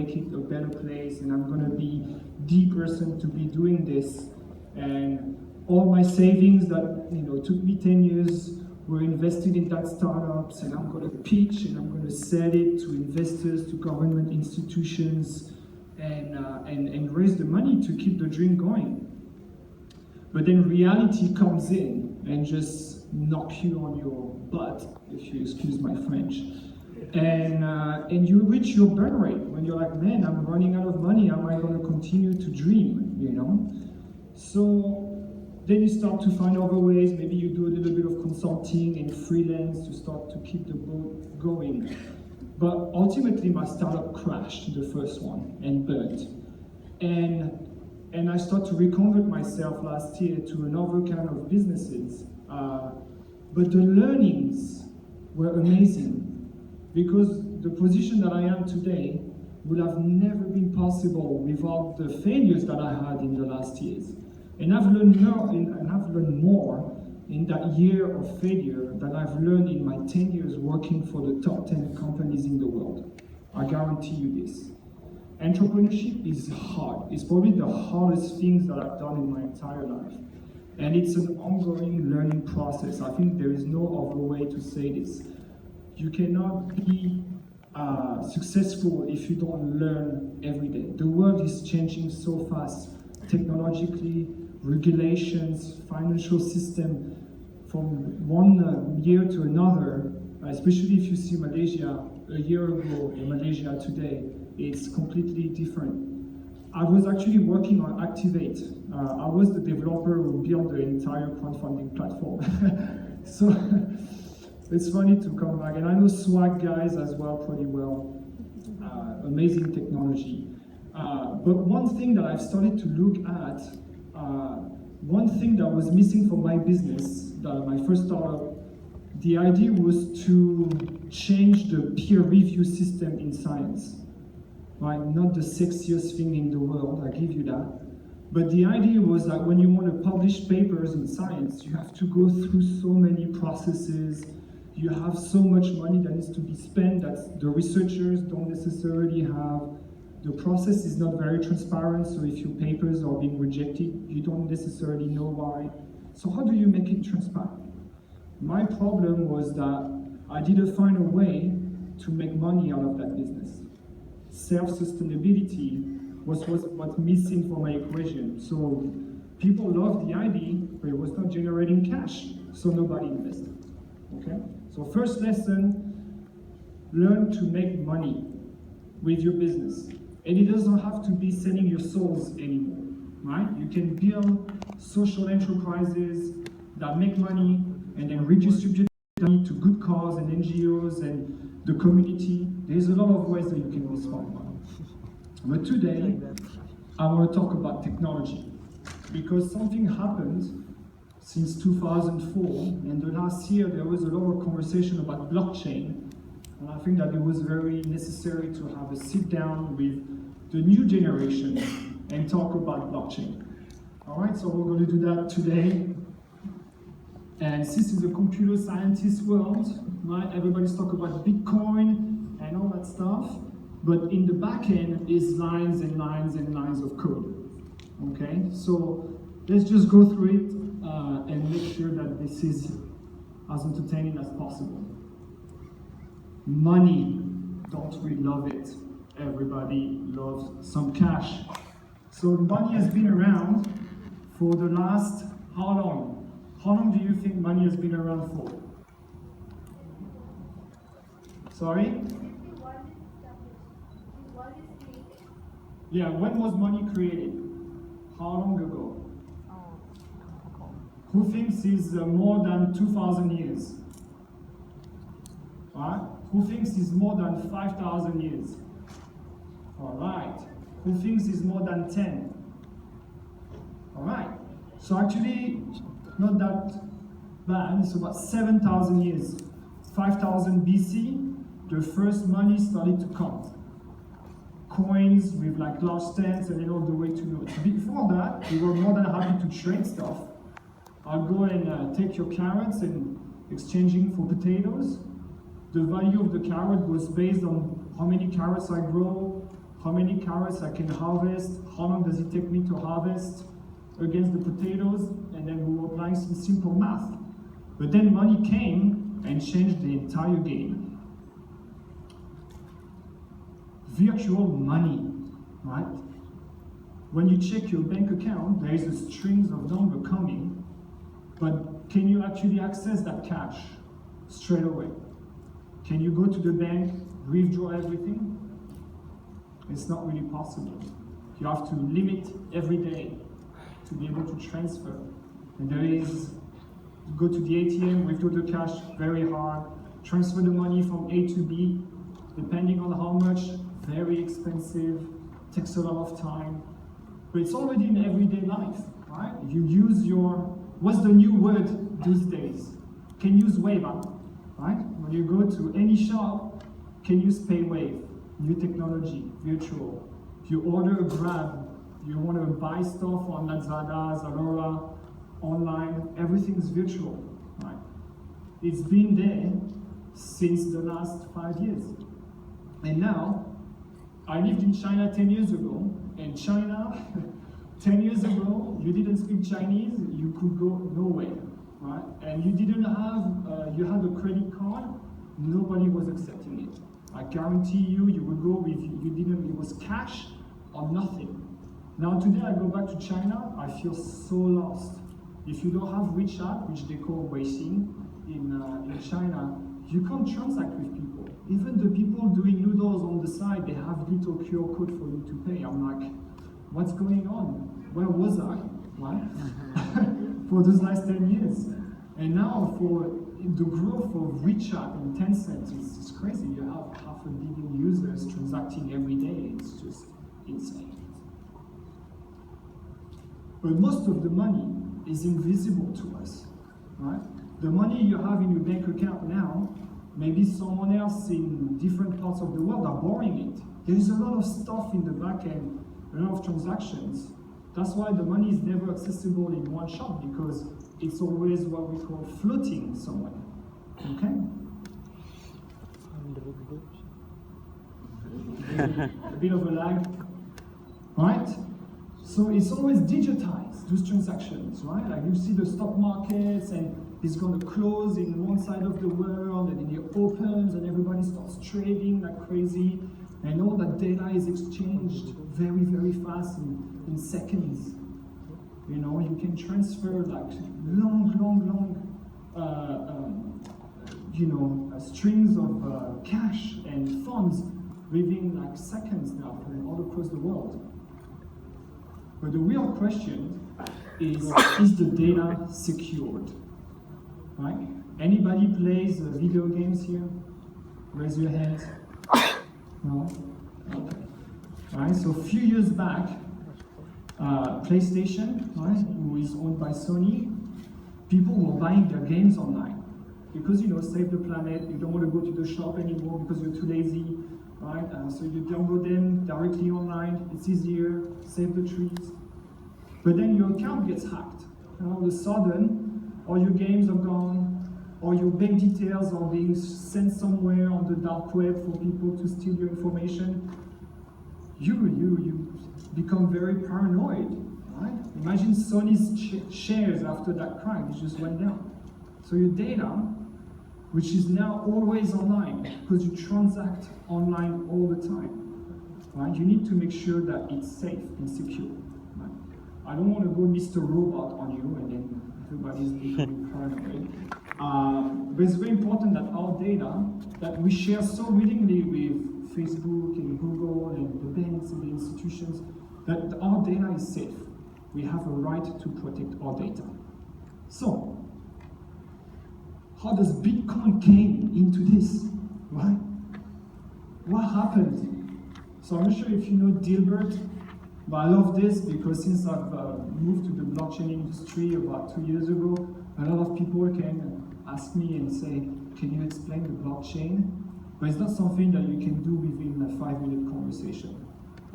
make it a better place, and I'm gonna be the person to be doing this. And all my savings that took me 10 years were invested in that startups, and I'm gonna pitch and I'm gonna sell it to investors, to government institutions, and raise the money to keep the dream going. But then reality comes in and just knock you on your butt, if you excuse my French. And you reach your burn rate when you're like, man, I'm running out of money. How am I going to continue to dream? So then you start to find other ways. Maybe you do a little bit of consulting and freelance to start to keep the boat going. But ultimately, my startup crashed, the first one, and burnt. And I started to reconvert myself last year to another kind of businesses. But the learnings were amazing, because the position that I am today would have never been possible without the failures that I had in the last years. And I've learned more in that year of failure than I've learned in my 10 years working for the top 10 companies in the world. I guarantee you this. Entrepreneurship is hard. It's probably the hardest things that I've done in my entire life. And it's an ongoing learning process. I think there is no other way to say this. You cannot be successful if you don't learn every day. The world is changing so fast, technologically, regulations, financial system, from one year to another, especially if you see Malaysia a year ago and Malaysia today, it's completely different. I was actually working on Activate. I was the developer who built the entire crowdfunding platform. So it's funny to come back. And I know Swag guys as well pretty well. Amazing technology. But one thing that I've started to look at, one thing that was missing from my business, my first startup, the idea was to change the peer review system in science. Right? Not the sexiest thing in the world, I give you that. But the idea was that when you want to publish papers in science, you have to go through so many processes. You have so much money that needs to be spent that the researchers don't necessarily have. The process is not very transparent, so if your papers are being rejected, you don't necessarily know why. So how do you make it transparent? My problem was that I didn't find a way to make money out of that business. Self-sustainability was what's missing from my equation. So people loved the idea, but it was not generating cash, so nobody invested. Okay? So first lesson, learn to make money with your business. And it doesn't have to be selling your souls anymore, right? You can build social enterprises that make money and then redistribute money to good cause and NGOs and the community. There's a lot of ways that you can respond. But today, I want to talk about technology, because something happened since 2004, and the last year there was a lot of conversation about blockchain, and I think that it was very necessary to have a sit down with the new generation and talk about blockchain. All right, so we're going to do that today. And this is a computer scientist world, right? Everybody's talking about Bitcoin and all that stuff. But in the back end is lines and lines and lines of code. Okay, so let's just go through it and make sure that this is as entertaining as possible. Money, don't we love it? Everybody loves some cash. So money has been around for the last, how long? How long do you think money has been around for? Sorry? Yeah, when was money created? How long ago? Who thinks is more than 2,000 years? All right. Who thinks is more than 5,000 years? All right. Who thinks is more than 10? All right. So actually, not that bad. It's about 7,000 years. 5,000 BC, the first money started to come. Coins with like large stamps and then all the way to notes. Before that, we were more than happy to trade stuff. I'll go and take your carrots and exchanging for potatoes. The value of the carrot was based on how many carrots I grow, how many carrots I can harvest, how long does it take me to harvest against the potatoes, and then we were applying some simple math. But then money came and changed the entire game. Virtual money, right? When you check your bank account, there is a string of numbers coming, but can you actually access that cash straight away? Can you go to the bank, withdraw everything? It's not really possible. You have to limit every day to be able to transfer. And there is, go to the ATM, withdraw the cash, very hard. Transfer the money from A to B, depending on how much, very expensive, takes a lot of time. But it's already in everyday life, right? You use your, what's the new word these days? Can use Wave app, right? When you go to any shop, can use PayWave, new technology, virtual. If you order a Grab, you want to buy stuff on Lazada, Zalora, online, everything's virtual, right? It's been there since the last 5 years. And now, I lived in China 10 years ago, and China, 10 years ago, you didn't speak Chinese, you could go nowhere, right? And you didn't have, you had a credit card, nobody was accepting it. I guarantee you, you would go with, you didn't, it was cash or nothing. Now today I go back to China, I feel so lost. If you don't have WeChat, which they call Weixin in China, you can't transact with people. Even the people doing noodles on the side, they have little QR code for you to pay. I'm like, what's going on? Where was I, right? For those last 10 years. And now for the growth of WeChat and Tencent, it's crazy. You have 500 million users transacting every day. It's just insane. But most of the money is invisible to us, right? The money you have in your bank account now, maybe someone else in different parts of the world are borrowing it. There's a lot of stuff in the back end, a lot of transactions. That's why the money is never accessible in one shop, because it's always what we call floating somewhere, okay? A bit of a lag, right? So it's always digitized, those transactions, right? Like you see the stock markets and it's going to close in one side of the world and then it opens and everybody starts trading like crazy and all that data is exchanged very, very fast in seconds. You know, you can transfer like long, strings of cash and funds within like seconds now from all across the world. But the real question is the data secured? Right? Anybody plays video games here? Raise your hand. No? Okay. Right, so a few years back, PlayStation, right, who is owned by Sony, people were buying their games online. Because, you know, save the planet, you don't want to go to the shop anymore because you're too lazy, right? So you download them directly online, it's easier, save the trees. But then your account gets hacked. And all of a sudden, all your games are gone, or your bank details are being sent somewhere on the dark web for people to steal your information. You become very paranoid, right? Imagine Sony's shares after that crime, it just went down. So your data, which is now always online, because you transact online all the time, right? You need to make sure that it's safe and secure, right? I don't want to go Mr. Robot on you and then everybody's becoming paranoid. But it's very important that our data that we share so willingly with Facebook and Google and the banks and the institutions, that our data is safe. We have a right to protect our data. So, how does Bitcoin came into this, right? What happened? So I'm not sure if you know Dilbert, but I love this because since I've moved to the blockchain industry about 2 years ago, a lot of people can ask me and say, can you explain the blockchain? But it's not something that you can do within a 5-minute conversation.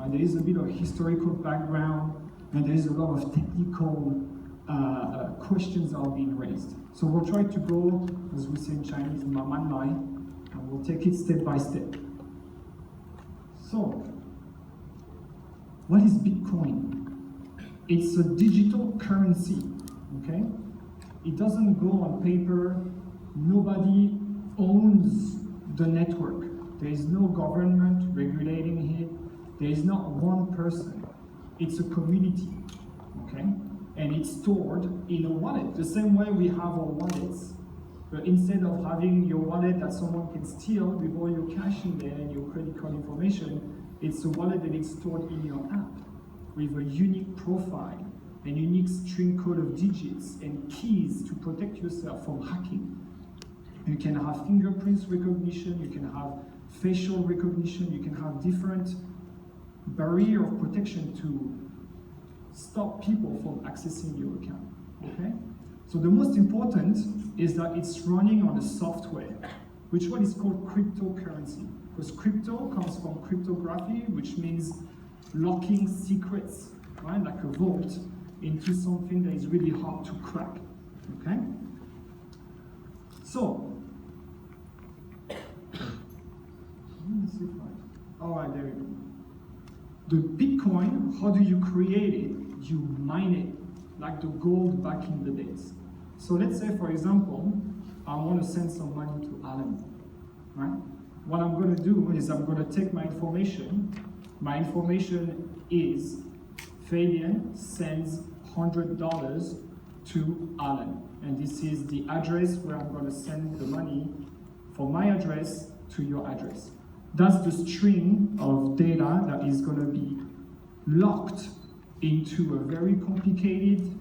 There is a bit of historical background, and there is a lot of technical questions that are being raised. So we'll try to go, as we say in Chinese, ma man mai, and we'll take it step by step. So, What is Bitcoin? It's a digital currency, okay? It doesn't go on paper. Nobody owns the network. There is no government regulating it. There is not one person. It's a community, okay? And it's stored in a wallet, the same way we have our wallets. But instead of having your wallet that someone can steal with all your cash in there and your credit card information, it's a wallet that is stored in your app with a unique profile, a unique string code of digits and keys to protect yourself from hacking. You can have fingerprints recognition, you can have facial recognition, you can have different barrier of protection to stop people from accessing your account, okay? So the most important is that it's running on a software, which one is called cryptocurrency. Because crypto comes from cryptography, which means locking secrets, right? Like a vault into something that is really hard to crack, okay? So, let's see if all right, there we go. The Bitcoin, how do you create it? You mine it, like the gold back in the days. So let's say, for example, I want to send some money to Alan, right? What I'm going to do is I'm going to take my information. My information is Fabian sends $100 to Alan. And this is the address where I'm going to send the money from my address to your address. That's the string of data that is going to be locked into a very complicated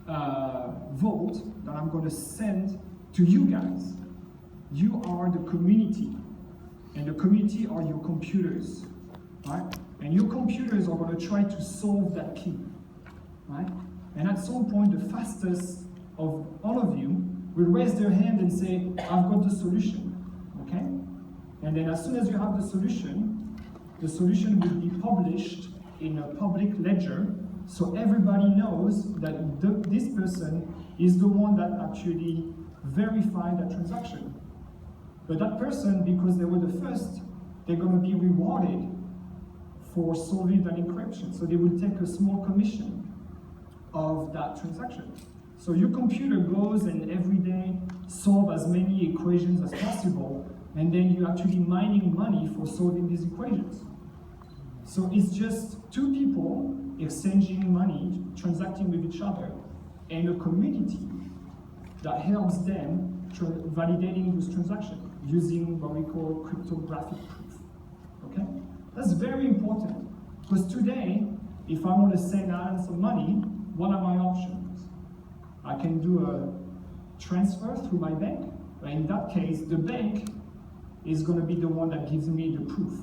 vault that I'm going to send to you guys. You are the community, and the community are your computers, right? And your computers are going to try to solve that key, right? And at some point, the fastest of all of you will raise their hand and say, I've got the solution, okay? And then as soon as you have the solution will be published in a public ledger, so everybody knows that this person is the one that actually verified that transaction. But that person, because they were the first, they're going to be rewarded for solving that encryption. So they will take a small commission of that transaction. So your computer goes and every day solve as many equations as possible, and then you're actually mining money for solving these equations. So it's just two people exchanging money, transacting with each other, and a community that helps them validating those transactions using what we call cryptographic proof, okay? That's very important, because today, if I want to send Alan some money, what are my options? I can do a transfer through my bank, but in that case, the bank is going to be the one that gives me the proof.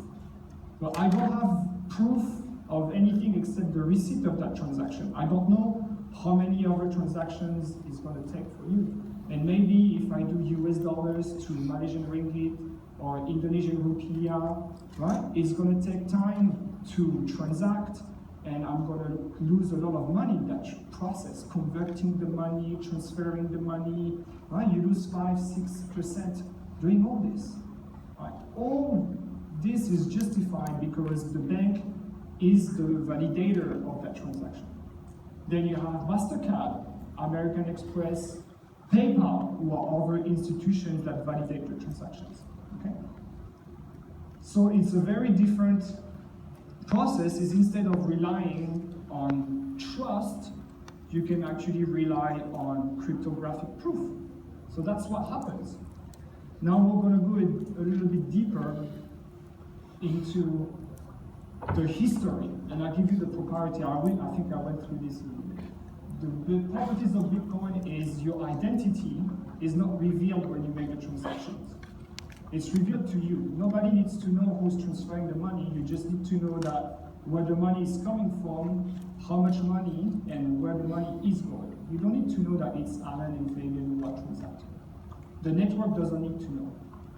But I don't have proof of anything except the receipt of that transaction. I don't know how many other transactions it's going to take for you. And maybe if I do US dollars to Malaysian ringgit or Indonesian rupiah, right, it's going to take time to transact, and I'm going to lose a lot of money in that process, converting the money, transferring the money, right? You lose 5-6% doing all this. Right? All this is justified because the bank is the validator of that transaction. Then you have MasterCard, American Express, PayPal, who are other institutions that validate the transactions. Okay? So it's a very different process. Is instead of relying on trust, you can actually rely on cryptographic proof. So that's what happens. Now we're going to go a little bit deeper into the history, and I'll give you the proprietary. I think I went through this. The properties of Bitcoin is your identity is not revealed when you make the transactions. It's revealed to you. Nobody needs to know who's transferring the money. You just need to know that where the money is coming from, how much money, and where the money is going. You don't need to know that it's Alan and Fabian who are transacting. The network doesn't need to know.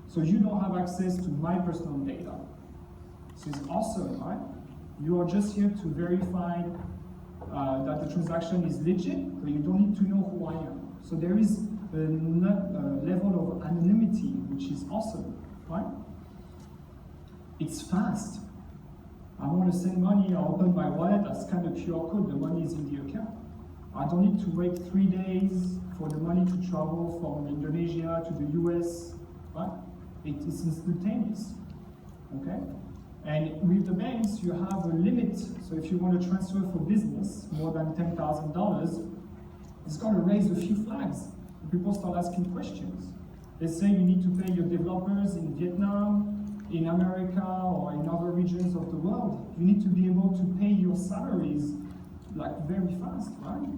So you don't have access to my personal data. So it's awesome, right? You are just here to verify that the transaction is legit, but you don't need to know who I am. So there is a level of anonymity, which is awesome, right? It's fast. I want to send money, I open my wallet, I scan the QR code, the money is in the account. I don't need to wait 3 days for the money to travel from Indonesia to the US, right? It is instantaneous, okay? And with the banks, you have a limit. So if you want to transfer for business more than $10,000, it's going to raise a few flags. People start asking questions. They say you need to pay your developers in Vietnam, in America, or in other regions of the world. You need to be able to pay your salaries like very fast, right?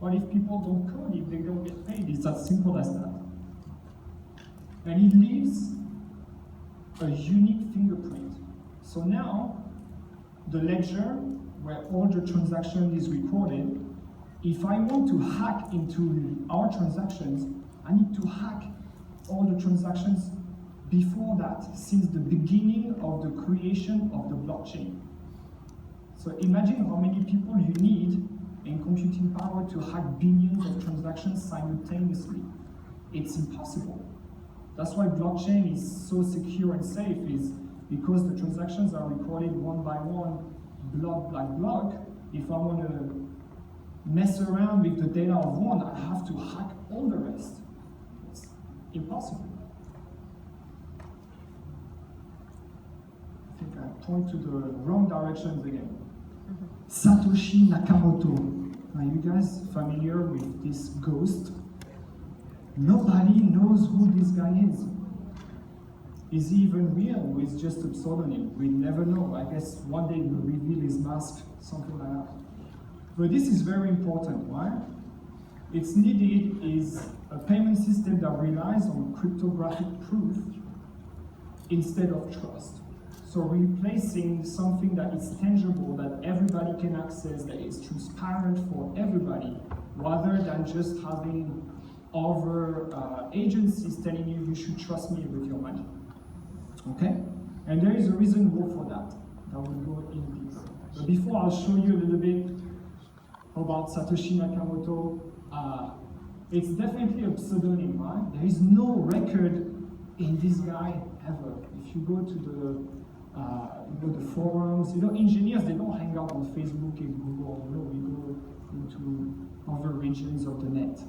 But if people don't code, if they don't get paid, it's as simple as that. And it leaves a unique fingerprint. So now, the ledger where all the transaction is recorded, if I want to hack into our transactions, I need to hack all the transactions before that, since the beginning of the creation of the blockchain. So imagine how many people you need in computing power to hack billions of transactions simultaneously. It's impossible. That's why blockchain is so secure and safe, is because the transactions are recorded one by one, block by block. If I want to mess around with the data of one, I have to hack all the rest. It's impossible. I think I point to the wrong directions again. Satoshi Nakamoto. Are you guys familiar with this ghost? Nobody knows who this guy is. Is he even real, or is just a pseudonym? We never know. I guess one day we'll reveal his mask, something like that. But this is very important, right? It's needed is a payment system that relies on cryptographic proof instead of trust. So replacing something that is tangible, that everybody can access, that is transparent for everybody, rather than just having other agencies telling you you should trust me with your money. Okay? And there is a reason for that. I will go in deeper. But before I'll show you a little bit about Satoshi Nakamoto. It's definitely a pseudonym, right? There is no record in this guy ever. If you go to the forums, engineers, they don't hang out on Facebook and Google. We go into other regions of the net,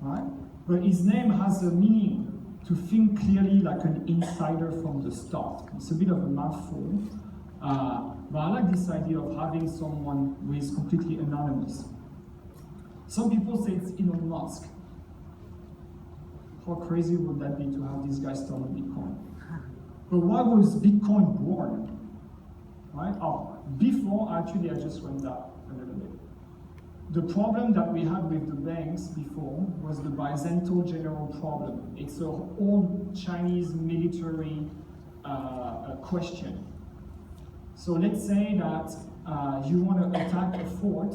right? But his name has a meaning, to think clearly like an insider from the start. It's a bit of a mouthful, but I like this idea of having someone who is completely anonymous. Some people say it's Elon Musk. How crazy would that be to have this guy start on Bitcoin? But why was Bitcoin born? Right? Before, actually, I just went up a little bit. The problem that we had with the banks before was the Byzantine general problem. It's an old Chinese military question. So let's say that you want to attack a fort,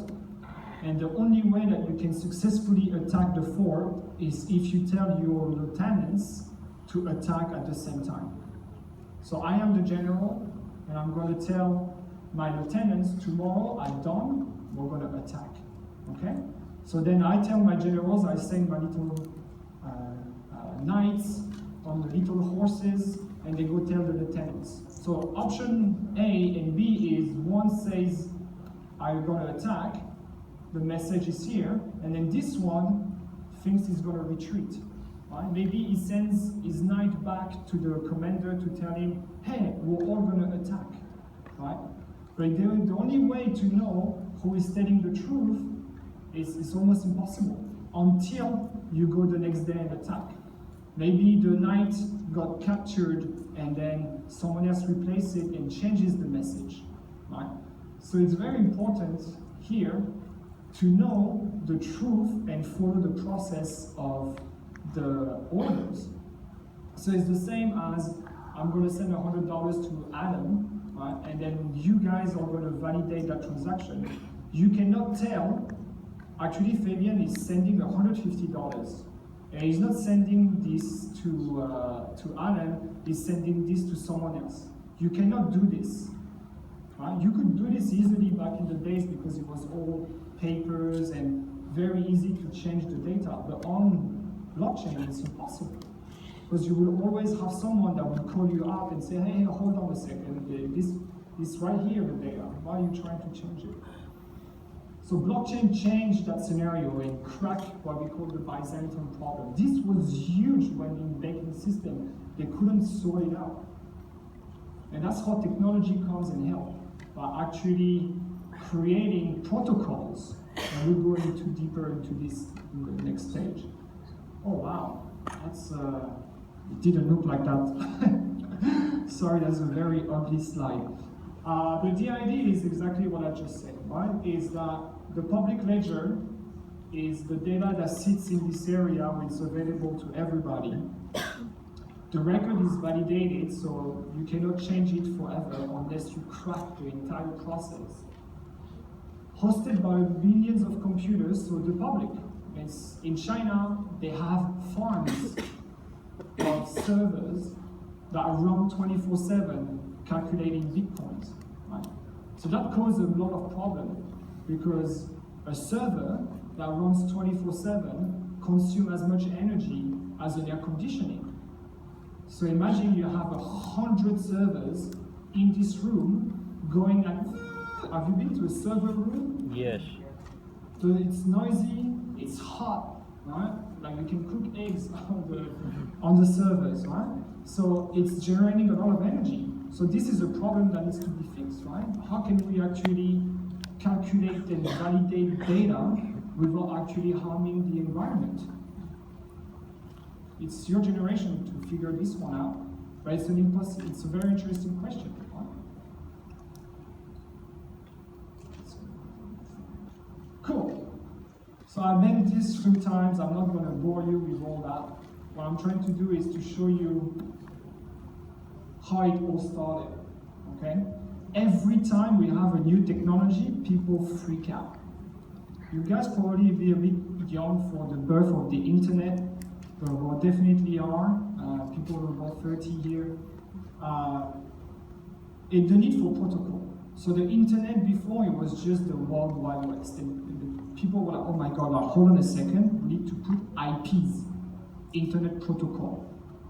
and the only way that you can successfully attack the fort is if you tell your lieutenants to attack at the same time. So I am the general, and I'm going to tell my lieutenants, tomorrow at dawn, we're going to attack. Okay? So then I tell my generals, I send my little knights on the little horses, and they go tell the lieutenants. So option A and B is, one says, I'm going to attack, the message is here, and then this one thinks he's going to retreat. Right? Maybe he sends his knight back to the commander to tell him, hey, we're all going to attack. Right? But the only way to know who is telling the truth is almost impossible until you go the next day and attack. Maybe the knight got captured and then someone else replaces it and changes the message. Right? So it's very important here to know the truth and follow the process of the orders. So it's the same as I'm going to send $100 to Adam, right? And then you guys are going to validate that transaction. You cannot tell, actually Fabian is sending $150. And he's not sending this to Alan, he's sending this to someone else. You cannot do this. Right? You could do this easily back in the days because it was all papers and very easy to change the data. But on blockchain, it's impossible. Because you will always have someone that will call you up and say, hey, hold on a second, It's right here, the data. Why are you trying to change it? So blockchain changed that scenario and cracked what we call the Byzantine problem. This was huge when in banking system, they couldn't sort it out. And that's how technology comes and helps, by actually creating protocols. And we'll go into deeper into this in the next stage. Oh wow, that's, it didn't look like that. Sorry, that's a very ugly slide. But the idea is exactly what I just said, right? Is that the public ledger is the data that sits in this area where it's available to everybody. The record is validated, so you cannot change it forever unless you crack the entire process. Hosted by millions of computers, so the public. In China, they have farms of servers that run 24/7 calculating bitcoins. Right? So that causes a lot of problem because a server that runs 24/7 consumes as much energy as an air conditioning. So imagine you have 100 servers in this room going like, have you been to a server room? Yes. So it's noisy, it's hot, right? Like you can cook eggs on the servers, right? So it's generating a lot of energy. So this is a problem that needs to be fixed, right? How can we actually calculate and validate data without actually harming the environment? It's your generation to figure this one out, but it's a very interesting question, right? Cool. So I made this 3 times. I'm not going to bore you with all that. What I'm trying to do is to show you how it all started, okay? Every time we have a new technology, people freak out. You guys probably be a bit young for the birth of the internet, but what definitely are, people who are about 30 here, the need for protocol. So the internet before, it was just the World Wide West. And people were like, oh my God, like, hold on a second, we need to put IPs, Internet Protocol,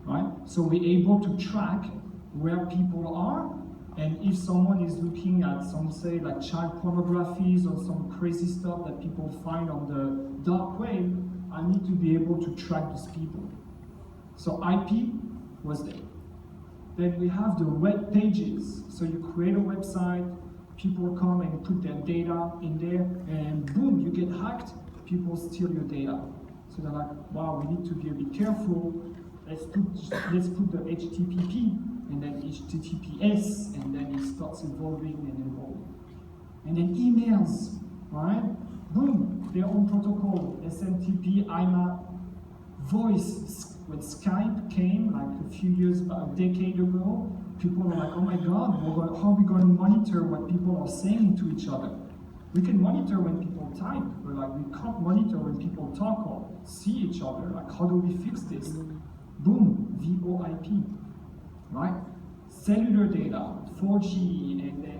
right? So we're able to track where people are, and if someone is looking at some, say, like child pornographies or some crazy stuff that people find on the dark web, I need to be able to track these people. So IP was there. Then we have the web pages. So you create a website, people come and put their data in there, and boom, you get hacked, people steal your data. So they're like, wow, we need to be a bit careful. Let's put the HTTP and then HTTPS, and then it starts evolving and evolving. And then emails, right? Boom, their own protocol, SMTP, IMAP, voice. When Skype came, like a few years, about a decade ago, people were like, oh my God, how are we going to monitor what people are saying to each other? We can monitor when people type, but like we can't monitor when people talk or see each other. Like, how do we fix this? Boom, VoIP, right? Cellular data, 4G, and then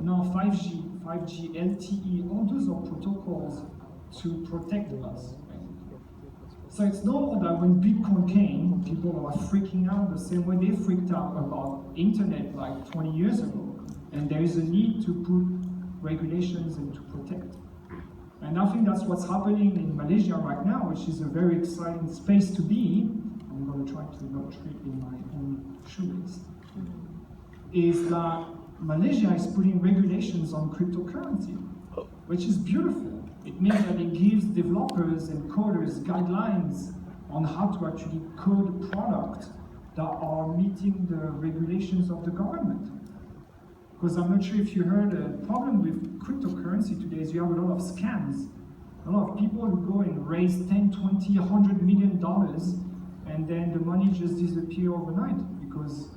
now 5G, LTE, all those are protocols to protect us. So it's normal that when Bitcoin came, people were freaking out the same way they freaked out about internet like 20 years ago. And there is a need to put regulations and to protect. And I think that's what's happening in Malaysia right now, which is a very exciting space to be. I'm going to try to not trip in my own shoelace. Is that Malaysia is putting regulations on cryptocurrency, which is beautiful. It means that it gives developers and coders guidelines on how to actually code products that are meeting the regulations of the government. Because I'm not sure if you heard, the problem with cryptocurrency today is you have a lot of scams. A lot of people who go and raise 10, 20, $100 million, and then the money just disappears overnight because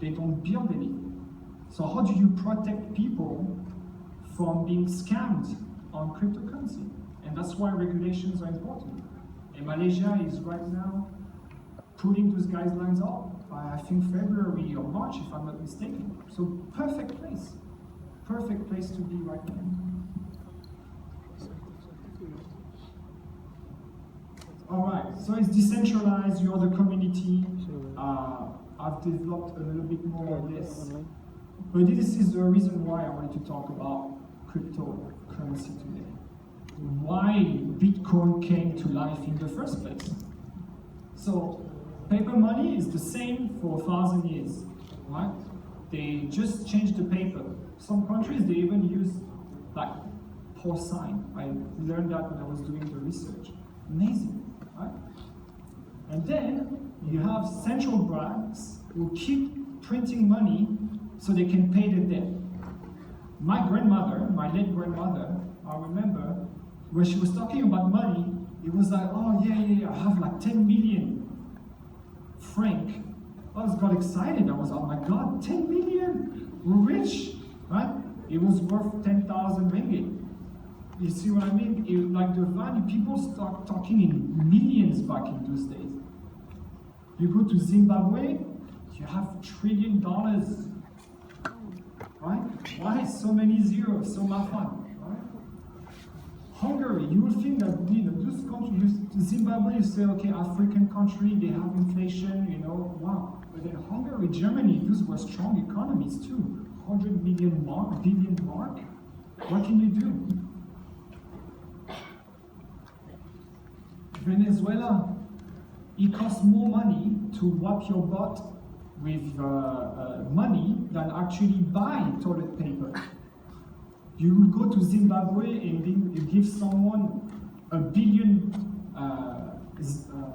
they don't build anything. So how do you protect people from being scammed on cryptocurrency? And that's why regulations are important. And Malaysia is right now putting those guidelines up by, I think, February or March, if I'm not mistaken. So perfect place to be right now. All right, so it's decentralized, you're the community. I've developed a little bit more of this But this is the reason why I wanted to talk about cryptocurrency today. Why Bitcoin came to life in the first place. So, paper money is the same for 1,000 years, right? They just changed the paper. Some countries, they even use like porcine. I learned that when I was doing the research. Amazing, right? And then you have central banks who keep printing money so they can pay the debt. My grandmother, my late grandmother, I remember when she was talking about money, it was like, oh yeah, I have like 10 million franc. I got excited. I was, oh my God, 10 million? We're rich, right? It was worth 10,000 ringgit. You see what I mean? Like the value, people start talking in millions back in those days. You go to Zimbabwe, you have $1 trillion, right? Why so many zeros, so much fun, right? Hungary, you would think that those countries, Zimbabwe, you say, okay, African country, they have inflation, wow. But then Hungary, Germany, those were strong economies too. 100 billion mark. What can you do? Venezuela, it costs more money to wipe your butt with money than actually buy toilet paper. You will go to Zimbabwe and you give someone $1 billion,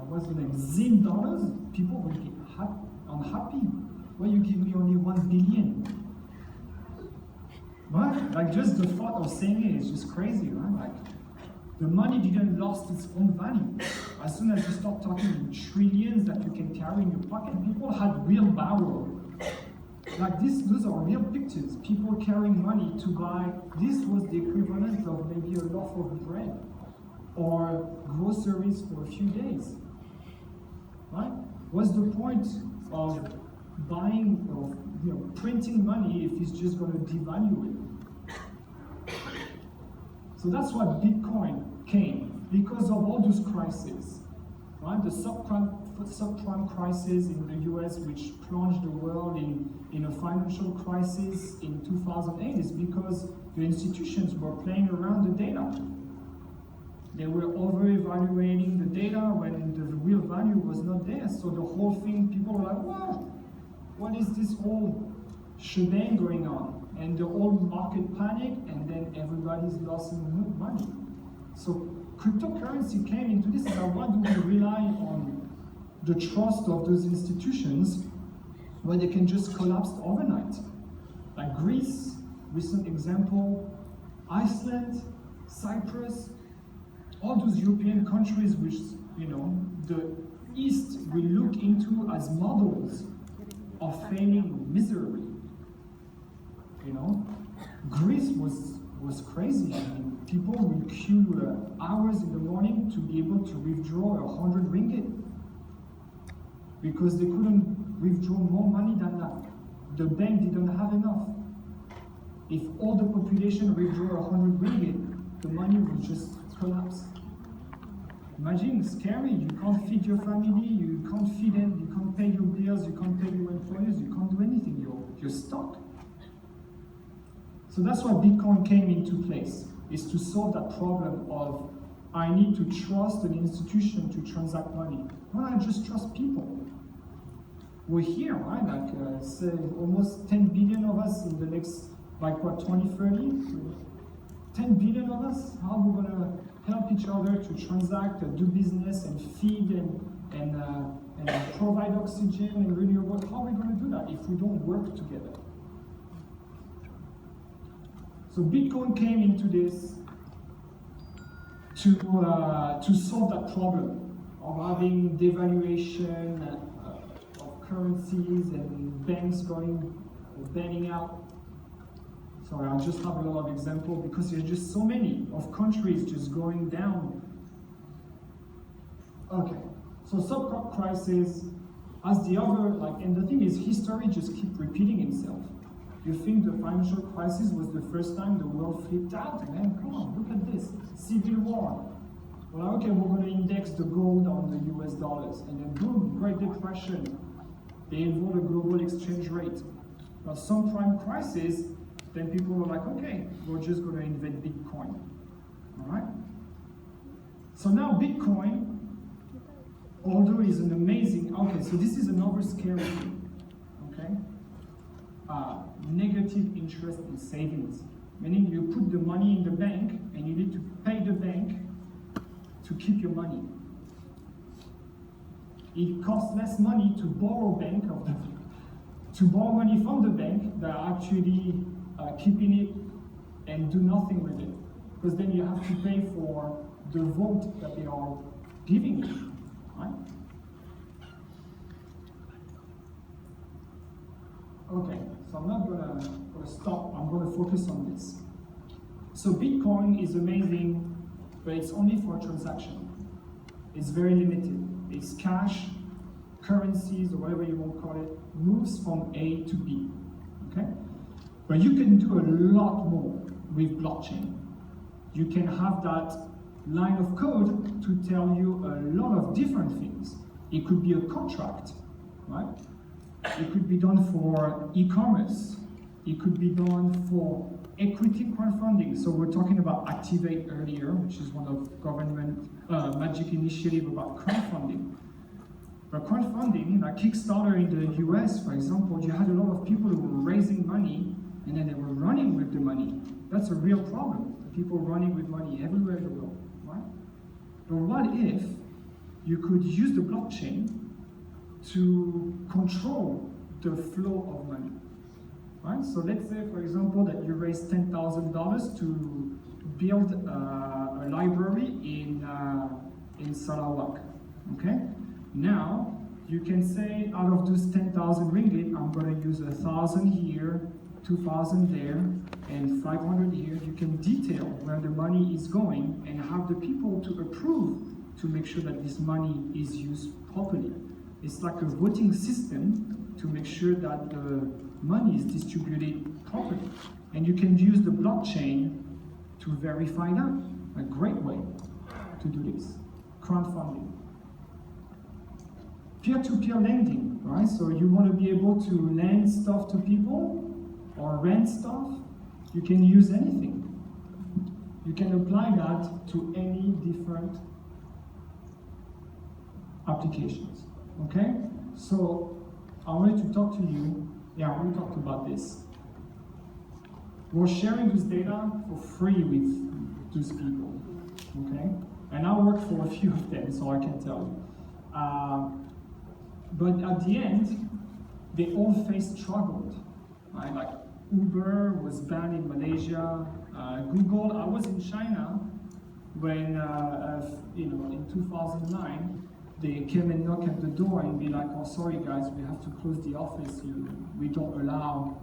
what's the name, Zim dollars, people will be unhappy. Why you give me only 1 billion? Right? Like just the thought of saying it is just crazy, right? Like the money didn't lost its own value. As soon as you start talking in trillions that you can carry in your pocket, people had real power. Like those are real pictures. People carrying money to buy, this was the equivalent of maybe a loaf of bread or groceries for a few days. Right? What's the point of buying, of printing money if it's just going to devalue it? So that's why Bitcoin came, because of all those crises. Right? The subprime crisis in the US, which plunged the world in a financial crisis in 2008, is because the institutions were playing around the data. They were over-evaluating the data when the real value was not there. So the whole thing, people were like, wow, what is this whole shebang going on? And the whole market panicked, and then everybody's losing money. So cryptocurrency came into this, and why do we rely on the trust of those institutions where they can just collapse overnight? Like Greece, recent example, Iceland, Cyprus, all those European countries which, the East will look into as models of failing misery. Greece was crazy. I mean, people would queue hours in the morning to be able to withdraw 100 ringgit because they couldn't withdraw more money than that. The bank didn't have enough. If all the population withdraw 100 ringgit, the money would just collapse. Imagine, it's scary. You can't feed your family, you can't feed them, you can't pay your bills, you can't pay your employees, you can't do anything. You're stuck. So that's why Bitcoin came into place, is to solve that problem of I need to trust an institution to transact money. Why not just trust people? We're here, right? Like, say, almost 10 billion of us in the next, 2030? 10 billion of us? How are we going to help each other to transact, do business, and feed, and provide oxygen and renewable? How are we going to do that if we don't work together? So Bitcoin came into this to solve that problem of having devaluation of currencies and banks banning out. Sorry, I'll just have a lot of examples because there's just so many of countries just going down. Okay, so subprime crisis as the other, and the thing is, history just keeps repeating itself. You think the financial crisis was the first time the world flipped out? Man, come on, look at this. Civil war. Well, okay, we're going to index the gold on the US dollars. And then boom, Great Depression. They involve a global exchange rate. Well, some prime crisis, then people were like, okay, we're just going to invent Bitcoin. All right? So now Bitcoin, although is an amazing, okay, so this is another scary thing, okay? Negative interest in savings, meaning you put the money in the bank and you need to pay the bank to keep your money. It costs less money to borrow money from the bank than actually keeping it and do nothing with it, because then you have to pay for the vote that they are giving you, right? Okay, so I'm not gonna stop. I'm gonna focus on this. So Bitcoin is amazing, but it's only for a transaction. It's very limited. It's cash, currencies, or whatever you want to call it, moves from A to B, okay? But you can do a lot more with blockchain. You can have that line of code to tell you a lot of different things. It could be a contract, right? It could be done for e-commerce. It could be done for equity crowdfunding. So we're talking about Activate earlier, which is one of government magic initiative about crowdfunding. But crowdfunding, like Kickstarter in the US, for example, you had a lot of people who were raising money and then they were running with the money. That's a real problem. People running with money everywhere in the world, right? But what if you could use the blockchain to control the flow of money, right? So let's say, for example, that you raise $10,000 to build a library in Sarawak, okay? Now, you can say, out of those 10,000 ringgit, I'm going to use 1,000 here, 2,000 there, and 500 here. You can detail where the money is going and have the people to approve to make sure that this money is used properly. It's like a voting system to make sure that the money is distributed properly. And you can use the blockchain to verify that. A great way to do this. Crowdfunding. Peer-to-peer lending, right? So you want to be able to lend stuff to people or rent stuff. You can use anything. You can apply that to any different applications, okay? So I wanted to talk to you, we talked about this. We're sharing this data for free with those people, okay? And I work for a few of them, so I can tell you. But at the end, they all faced struggles, right? Like Uber was banned in Malaysia, Google, I was in China when, in 2009, they came and knock at the door and be like, oh, sorry guys, we have to close the office. We don't allow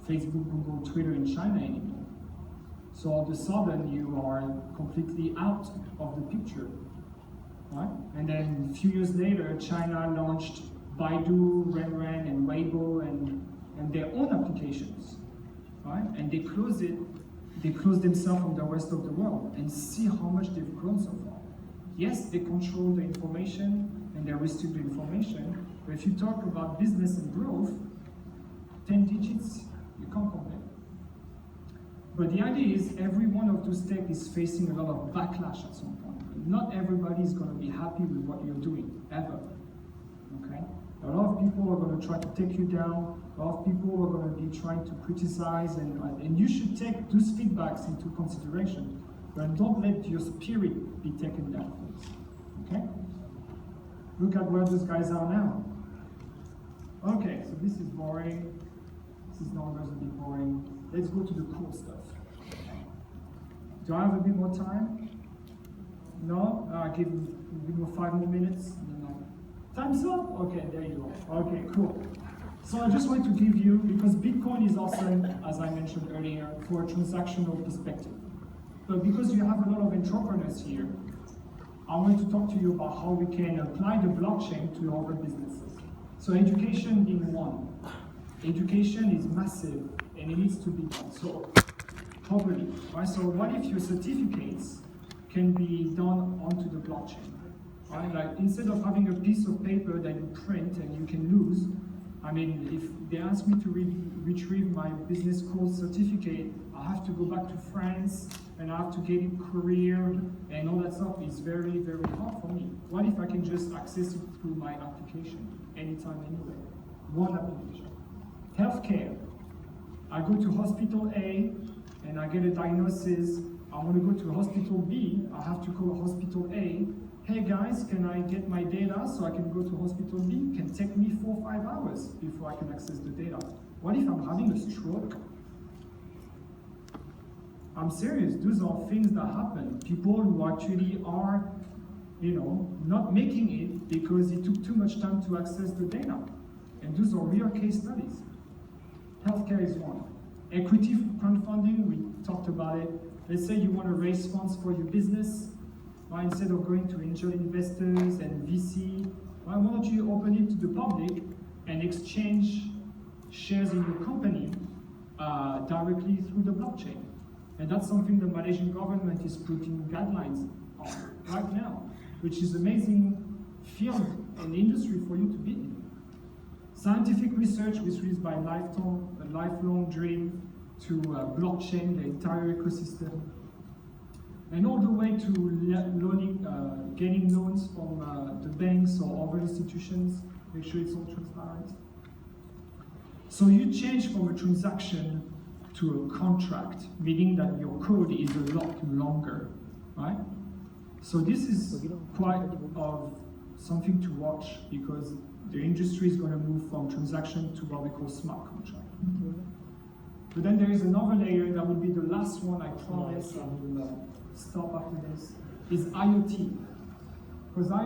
Facebook, Google, Twitter in China anymore. So all of a sudden you are completely out of the picture, right? And then a few years later, China launched Baidu, Renren, and Weibo, and their own applications, right? And they closed themselves from the rest of the world, and see how much they've grown so far. Yes, they control the information and they restrict the information, but if you talk about business and growth, 10 digits, you can't compare. But the idea is every one of those tech is facing a lot of backlash at some point. Not everybody is going to be happy with what you're doing, ever. Okay? A lot of people are going to try to take you down. A lot of people are going to be trying to criticize, and you should take those feedbacks into consideration. But don't let your spirit be taken down, please. Okay? Look at where those guys are now. Okay, so this is boring. This is numbers a bit boring. Let's go to the cool stuff. Do I have a bit more time? No? Give me 5 more minutes. No. Time's up? Okay, there you go. Okay, cool. So I just want to give you, because Bitcoin is awesome, as I mentioned earlier, for a transactional perspective. But because you have a lot of entrepreneurs here, I want to talk to you about how we can apply the blockchain to other businesses. So education being one. Education is massive and it needs to be done so properly, right? So what if your certificates can be done onto the blockchain, right? Like instead of having a piece of paper that you print and you can lose, I mean, if they ask me to retrieve my business code certificate, I have to go back to France and I have to get it couriered and all that stuff is very, very hard for me. What if I can just access it through my application anytime, anywhere? One application. Healthcare. I go to hospital A and I get a diagnosis. I want to go to hospital B. I have to call hospital A. Hey guys, can I get my data so I can go to hospital B? It can take me 4 or 5 hours before I can access the data. What if I'm having a stroke? I'm serious, those are things that happen. People who actually are, not making it because it took too much time to access the data. And those are real case studies. Healthcare is one. Equity crowdfunding, we talked about it. Let's say you want to raise funds for your business. Instead of going to angel investors and VC, why don't you open it to the public and exchange shares in your company directly through the blockchain? And that's something the Malaysian government is putting guidelines on right now, which is amazing field and industry for you to be in. Scientific research, which is by a lifelong dream to blockchain the entire ecosystem. And all the way to getting loans from the banks or other institutions, make sure it's all transparent. So you change from a transaction to a contract, meaning that your code is a lot longer, right? So this is quite of something to watch because the industry is going to move from transaction to what we call smart contract. But then there is another layer that will be the last one, I promise, I will stop after this, is IoT. Because